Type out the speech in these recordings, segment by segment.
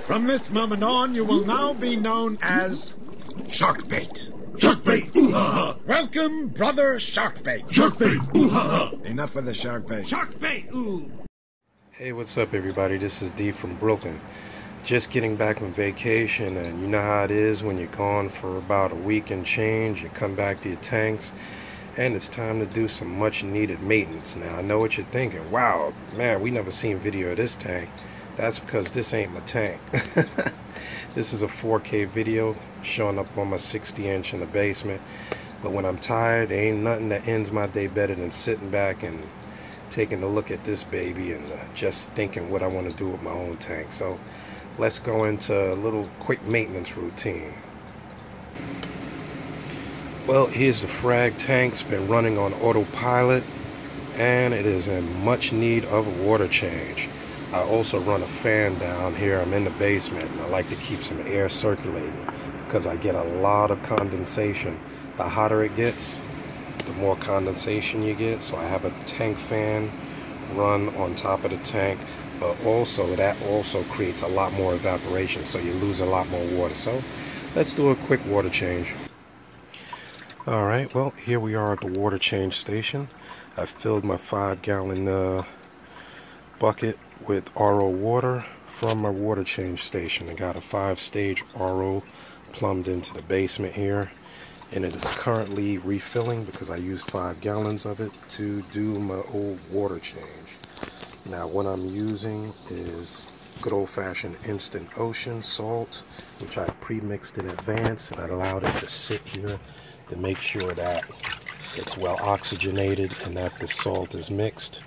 From this moment on, you will now be known as Sharkbait. Sharkbait! Ooh-ha-ha! Welcome, brother Sharkbait. Sharkbait! Ooh-ha-ha! Enough with the Sharkbait. Sharkbait! Ooh! Hey, what's up, everybody? This is D from Brooklyn. Just getting back from vacation, and you know how it is when you're gone for about a week and change. You come back to your tanks, and it's time to do some much-needed maintenance. Now, I know what you're thinking. Wow, man, we never seen video of this tank. That's because this ain't my tank. This is a 4K video showing up on my 60-inch in the basement. But when I'm tired, there ain't nothing that ends my day better than sitting back and taking a look at this baby and just thinking what I want to do with my own tank. So let's go into a little quick maintenance routine. Well, here's the frag tank. It's been running on autopilot, and it is in much need of a water change. I also run a fan down here. I'm in the basement, and I like to keep some air circulating because I get a lot of condensation. The hotter it gets, the more condensation you get. So I have a tank fan run on top of the tank, but also that also creates a lot more evaporation, so you lose a lot more water. So let's do a quick water change. Alright, well, here we are at the water change station. I filled my 5-gallon bucket with RO water from my water change station. I got a 5-stage RO plumbed into the basement here, and it is currently refilling because I used 5 gallons of it to do my old water change. Now what I'm using is good old-fashioned instant ocean salt, which I've pre-mixed in advance, and I allowed it to sit here to make sure that it's well oxygenated and that the salt is mixed.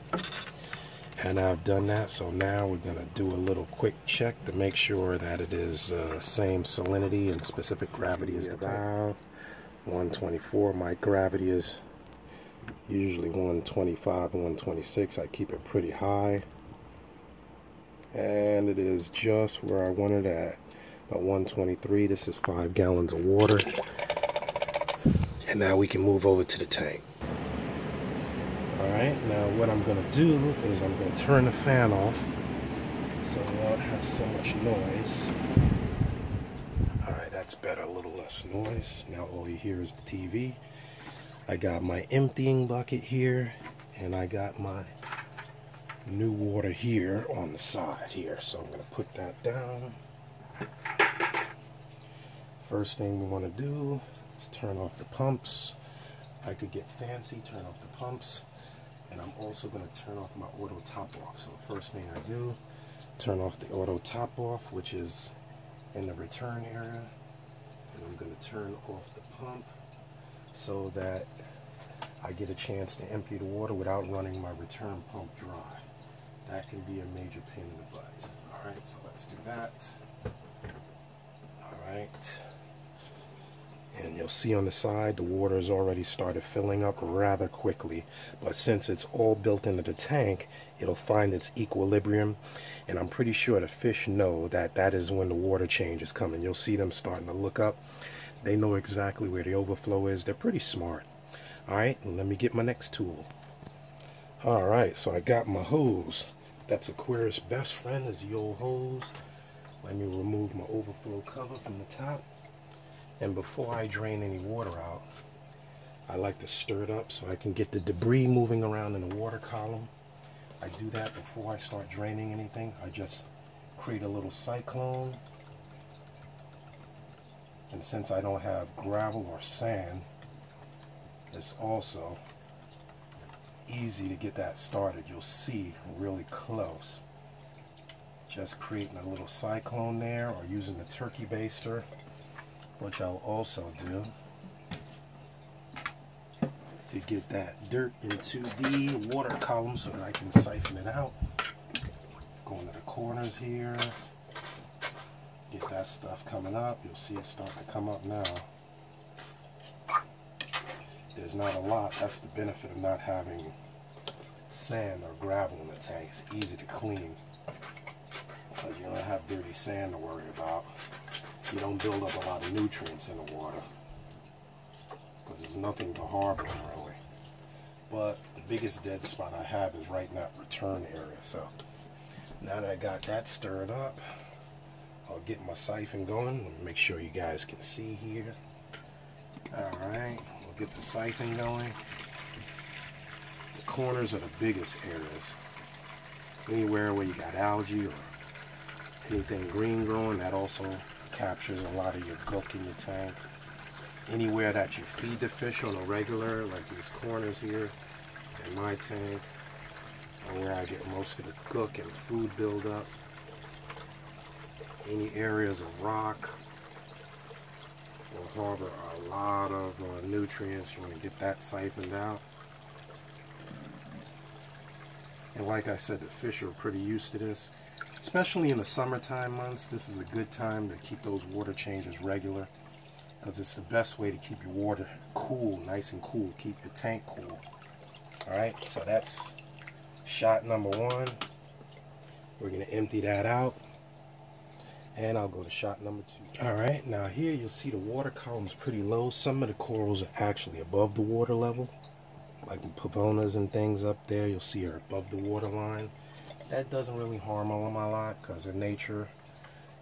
And I've done that, so now we're going to do a little quick check to make sure that it is same salinity and specific gravity as the valve. 124. My gravity is usually 125 and 126. I keep it pretty high, and it is just where I want it at 123. This is 5 gallons of water, and now we can move over to the tank. Alright, now what I'm going to do is I'm going to turn the fan off so we won't have so much noise. Alright, that's better, a little less noise. Now all you hear is the TV. I got my emptying bucket here, and I got my new water here on the side here. So I'm going to put that down. First thing we want to do is turn off the pumps. I could get fancy, turn off the pumps. And I'm also going to turn off my auto top off. So the first thing I do, turn off the auto top off, which is in the return area. And I'm going to turn off the pump so that I get a chance to empty the water without running my return pump dry. That can be a major pain in the butt. Alright, so let's do that. Alright. And you'll see on the side the water has already started filling up rather quickly, but since it's all built into the tank, it'll find its equilibrium, and I'm pretty sure the fish know that that is when the water change is coming. You'll see them starting to look up. They know exactly where the overflow is. They're pretty smart. Alright, let me get my next tool. Alright, so I got my hose. That's Aquarius' best friend, is the old hose. Let me remove my overflow cover from the top. And before I drain any water out, I like to stir it up so I can get the debris moving around in the water column. I do that before I start draining anything. I just create a little cyclone. And since I don't have gravel or sand, it's also easy to get that started. You'll see really close. Just creating a little cyclone there, or using the turkey baster, which I'll also do to get that dirt into the water column so that I can siphon it out. Going to the corners here, get that stuff coming up. You'll see it starting to come up now. There's not a lot. That's the benefit of not having sand or gravel in the tank. It's easy to clean because you don't have dirty sand to worry about. You don't build up a lot of nutrients in the water because there's nothing to harbor really. But the biggest dead spot I have is right in that return area. So now that I got that stirred up, I'll I'll get my siphon going. Let me make sure you guys can see here. Alright, we'll get the siphon going. The corners are the biggest areas. Anywhere where you got algae or anything green growing, that also captures a lot of your gook in your tank. Anywhere that you feed the fish on a regular, like these corners here in my tank, are where I get most of the gook and food buildup. Any areas of rock will harbor a lot of nutrients. You want to get that siphoned out. And like I said, the fish are pretty used to this. Especially in the summertime months, this is a good time to keep those water changes regular, because it's the best way to keep your water cool, nice and cool, keep your tank cool. Alright, so that's shot number 1. We're going to empty that out, and I'll go to shot number 2. Alright, now here you'll see the water column's pretty low. Some of the corals are actually above the water level, like the pavonas and things up there, you'll see are above the water line. That doesn't really harm them a lot, because in nature,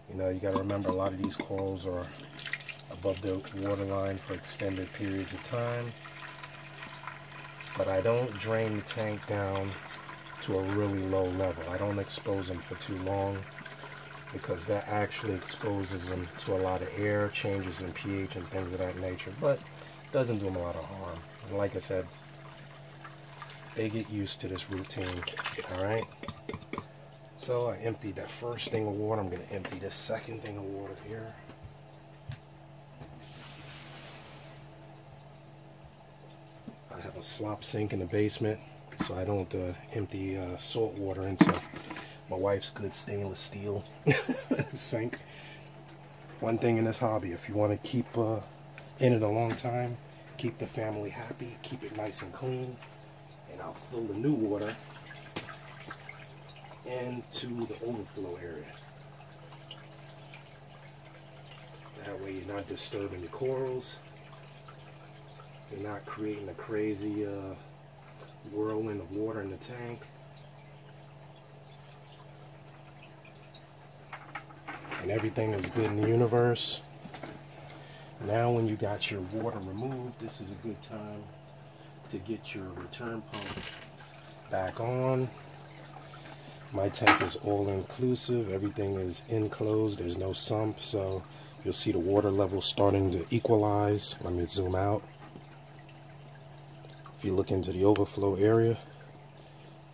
you know, you got to remember a lot of these corals are above the water line for extended periods of time. But I don't drain the tank down to a really low level. I don't expose them for too long, because that actually exposes them to a lot of air, changes in pH and things of that nature, but it doesn't do them a lot of harm. And like I said, they get used to this routine. Alright, so I emptied that first thing of water. I'm going to empty this second thing of water here. I have a slop sink in the basement, so I don't empty salt water into my wife's good stainless steel sink. One thing in this hobby, if you want to keep in it a long time, keep the family happy, keep it nice and clean, and I'll fill the new water into the overflow area. That way you're not disturbing the corals, you're not creating a crazy whirlwind of water in the tank. And everything is good in the universe. Now when you got your water removed, this is a good time to get your return pump back on. My tank is all inclusive, everything is enclosed, there's no sump, so you'll see the water level starting to equalize. Let me zoom out. If you look into the overflow area,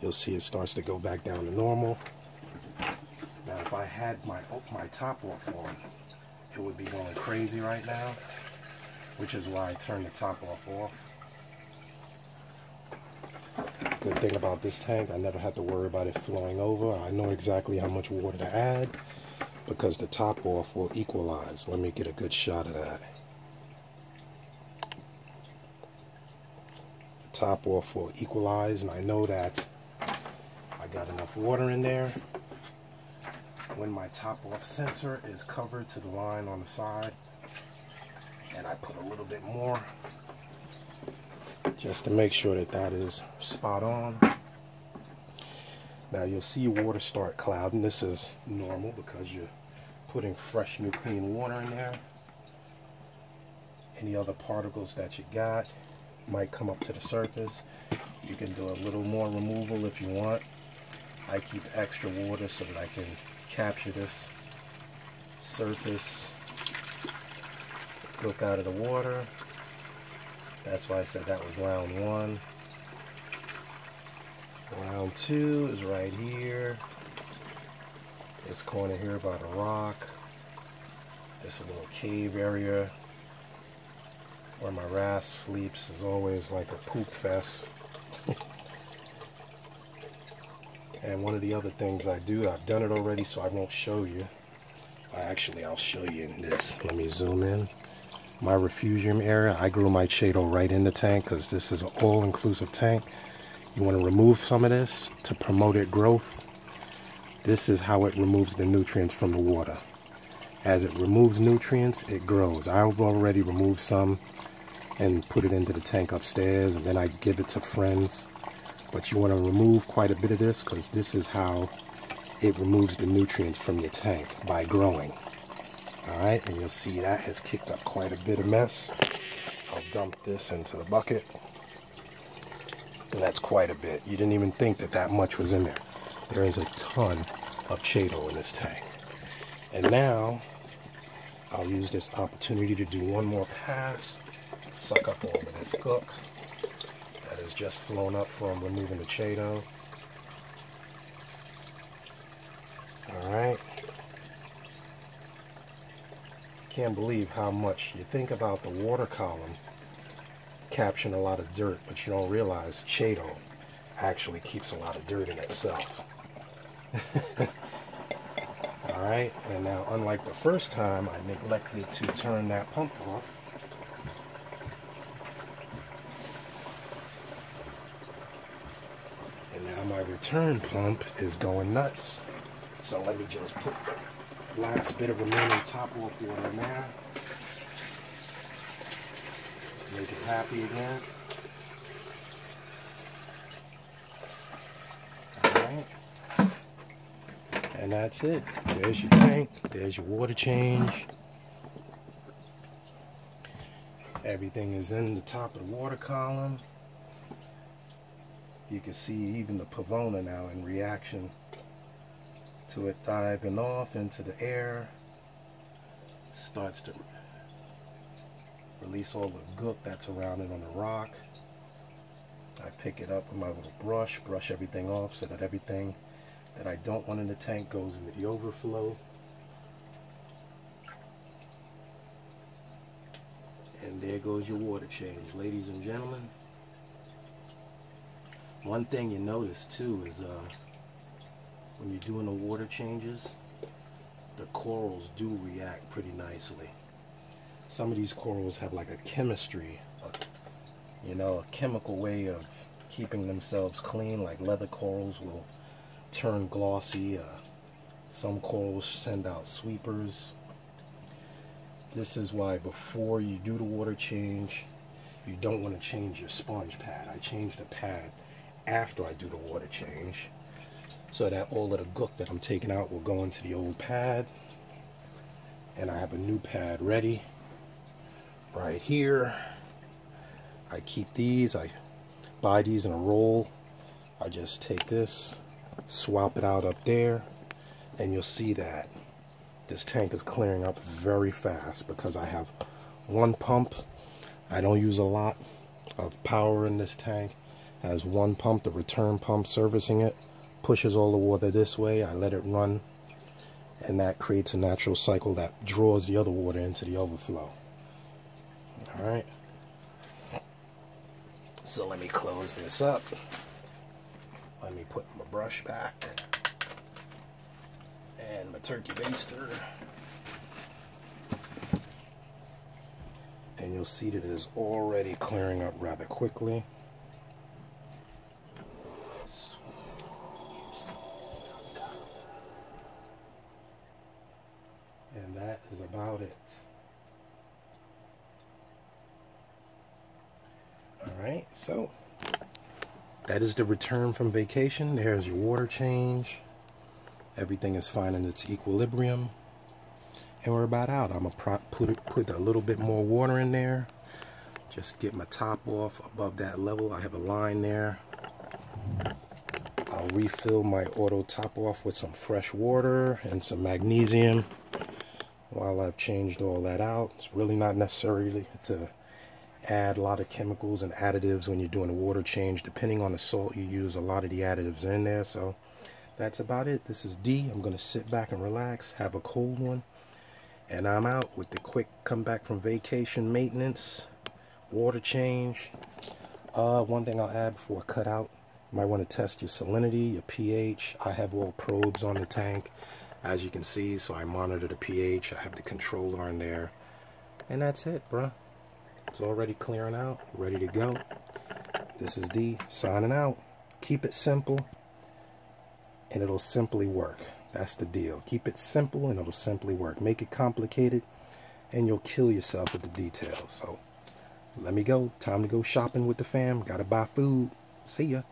you'll see it starts to go back down to normal. Now if I had my top off on, it would be going crazy right now, which is why I turned the top off. Good thing about this tank, I never had to worry about it flowing over. I know exactly how much water to add because the top off will equalize. Let me get a good shot of that. The top off will equalize, and I know that I got enough water in there. When my top off sensor is covered to the line on the side, and I put a little bit more just to make sure that that is spot on. Now you'll see your water start clouding. This is normal because you're putting fresh new clean water in there. Any other particles that you got might come up to the surface. You can do a little more removal if you want. I keep extra water so that I can capture this surface gook out of the water. That's why I said that was round 1. Round 2 is right here. This corner here by the rock. This little cave area where my wrasse sleeps is always like a poop fest. And one of the other things I do, I've done it already so I won't show you. I'll show you in this. Let me zoom in. My refugium area, I grew my chaeto right in the tank because this is an all-inclusive tank. You want to remove some of this to promote its growth. This is how it removes the nutrients from the water. As it removes nutrients, it grows. I've already removed some and put it into the tank upstairs, and then I give it to friends. But you want to remove quite a bit of this because this is how it removes the nutrients from your tank, by growing. Alright, and you'll see that has kicked up quite a bit of mess. I'll dump this into the bucket. And that's quite a bit. You didn't even think that that much was in there. There is a ton of Cheeto in this tank. And now, I'll use this opportunity to do one more pass. Suck up all of this gook that has just flown up from removing the Cheeto. Alright. Can't believe how much you think about the water column capturing a lot of dirt, but you don't realize Cheeto actually keeps a lot of dirt in itself. Alright, and now unlike the first time, I neglected to turn that pump off. And now my return pump is going nuts. So let me just put the last bit of remaining top off water in there. Make it happy again. Alright. And that's it. There's your tank. There's your water change. Everything is in the top of the water column. You can see even the Pavona now in reaction to it diving off into the air. Starts to release all the gook that's around it on the rock. I pick it up with my little brush, brush everything off so that everything that I don't want in the tank goes into the overflow. And there goes your water change, ladies and gentlemen. One thing you notice too is when you're doing the water changes, the corals do react pretty nicely. Some of these corals have like a chemistry, you know, a chemical way of keeping themselves clean. Like leather corals will turn glossy. Some corals send out sweepers. This is why before you do the water change, you don't want to change your sponge pad. I change the pad after I do the water change, so that all of the gook that I'm taking out will go into the old pad. And I have a new pad ready right here. I keep these. I buy these in a roll. I just take this, swap it out up there, and you'll see that this tank is clearing up very fast because I have one pump. I don't use a lot of power in this tank. It has one pump, the return pump servicing it, pushes all the water this way. I let it run, and that creates a natural cycle that draws the other water into the overflow. Alright, so let me close this up. Let me put my brush back and my turkey baster, and you'll see that it is already clearing up rather quickly. And that is about it. Alright, so that is the return from vacation. There's your water change. Everything is finding its equilibrium. And we're about out. I'm going to put a little bit more water in there. Just get my top off above that level. I have a line there. I'll refill my auto top off with some fresh water and some magnesium while I've changed all that out. It's really not necessarily to add a lot of chemicals and additives when you're doing a water change. Depending on the salt you use, a lot of the additives are in there. So that's about it. This is D. I'm going to sit back and relax, have a cold one, and I'm out with the quick comeback from vacation maintenance, water change. One thing I'll add before I cut out, you might want to test your salinity, your pH. I have all probes on the tank, as you can see, so I monitor the pH. I have the controller on there, and that's it, bruh. It's already clearing out, ready to go. This is D, signing out. Keep it simple, and it'll simply work. That's the deal. Keep it simple, and it'll simply work. Make it complicated, and you'll kill yourself with the details. So, let me go. Time to go shopping with the fam. Gotta buy food. See ya.